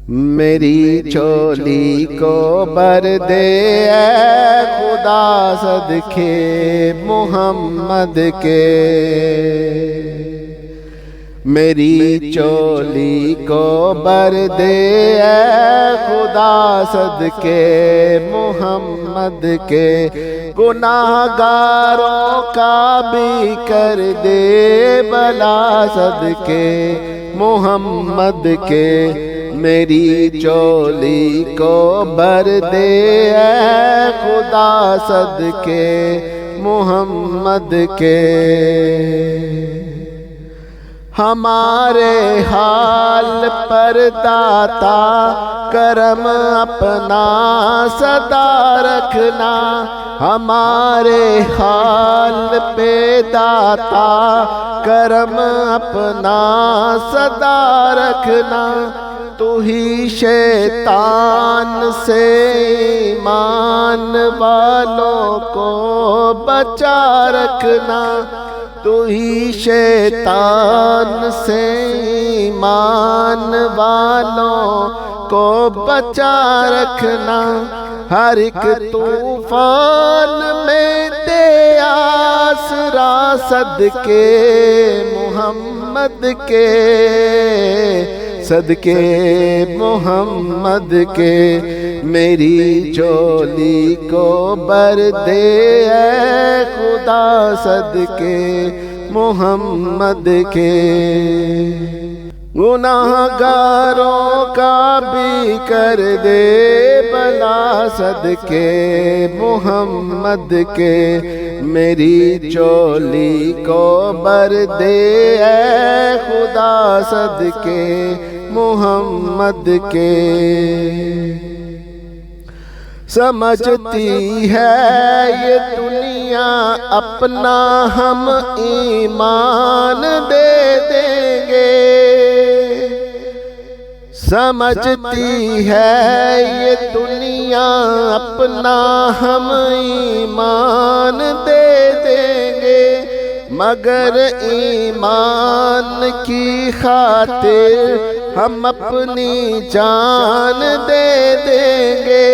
میری چولی کو بر دے اے خدا صدقے محمد کے، میری چولی کو بر دے اے خدا صدقے محمد کے، گناہ گاروں کا بھی کر دے بھلا صدقے محمد کے، میری چولی کو بر دے اے خدا صدقے محمد کے۔ ہمارے حال پر داتا کرم اپنا سدا رکھنا، ہمارے حال پہ داتا کرم اپنا سدا رکھنا، تو ہی شیطان سے ایمان والوں کو بچا رکھنا، تو ہی شیطان سے ایمان والوں کو بچا رکھنا، ہر ایک طوفان میں دے آسرا صدقے محمد کے، صدقے محمد کے، میری چولی کو بر دے اے خدا صدقے محمد کے، گناہ گاروں کا بھی کر دے بھلا صدقے محمد کے، میری چولی کو بر دے اے خدا صدقے محمد کے۔ سمجھتی ہے یہ دنیا اپنا ہم ایمان دے دیں گے، سمجھتی ہے یہ دنیا اپنا ہم ایمان دے دیں گے، مگر ایمان کی خاطر ہم اپنی جان دے دیں گے،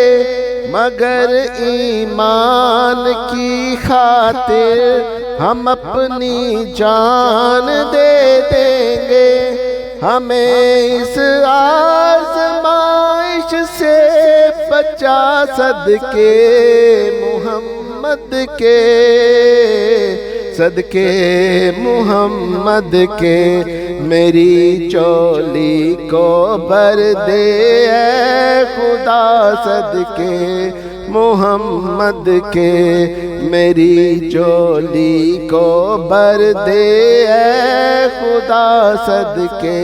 مگر ایمان کی خاطر ہم اپنی جان دے دیں گے، ہمیں اس آزمائش سے بچا صدقے محمد کے، صدقے محمد کے، میری چولی کو بر دے اے خدا صدقے محمد کے، میری چولی کو بر دے اے خدا صدقے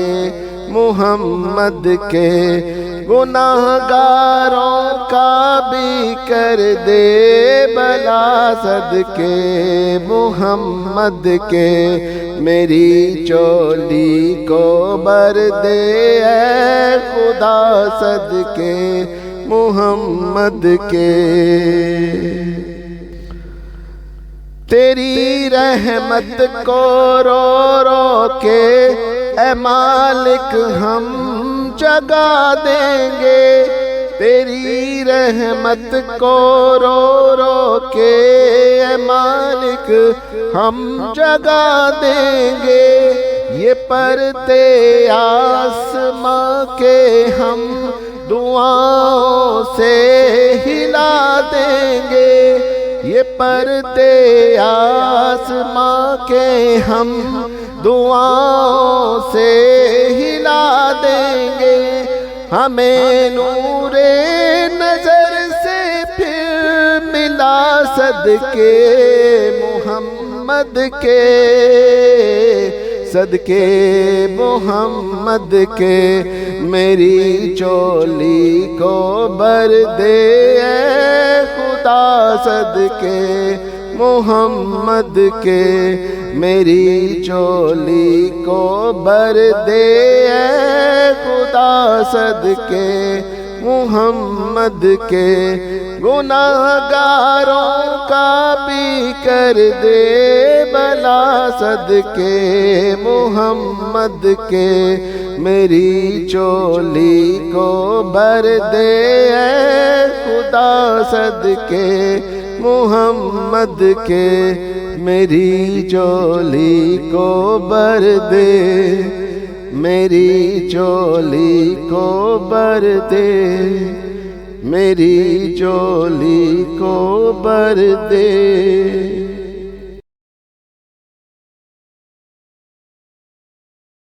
محمد کے، گناہ گاروں کا بھی کر دے بھلا صدقے محمد کے، میری چولی کو بر دے اے خدا صدقے محمد کے، تیری رحمت کو رو رو کے اے مالک ہم جگا دیں گے، تیری رحمت کو رو رو کے اے مالک ہم جگا دیں گے، یہ پردے آسماں کے ہم دعاؤں سے ہلا دیں گے، یہ پردے آسماں کے ہم دعاؤں سے ہلا دیں گے، ہمیں نور نظر سے پھر ملا صدقے محمد کے، صدقے محمد کے، میری چولی کو بر دے اے خدا صدقے محمد کے، میری چولی کو بر دے اے خدا صدقے محمد کے، گناہگاروں کا بھی کر دے بھلا صدقے محمد کے میری چولی کو بھر دے اے خدا صدقے محمد کے میری چولی کو بھر دے میری چولی کو بھر دے میری چولی کو بھر دے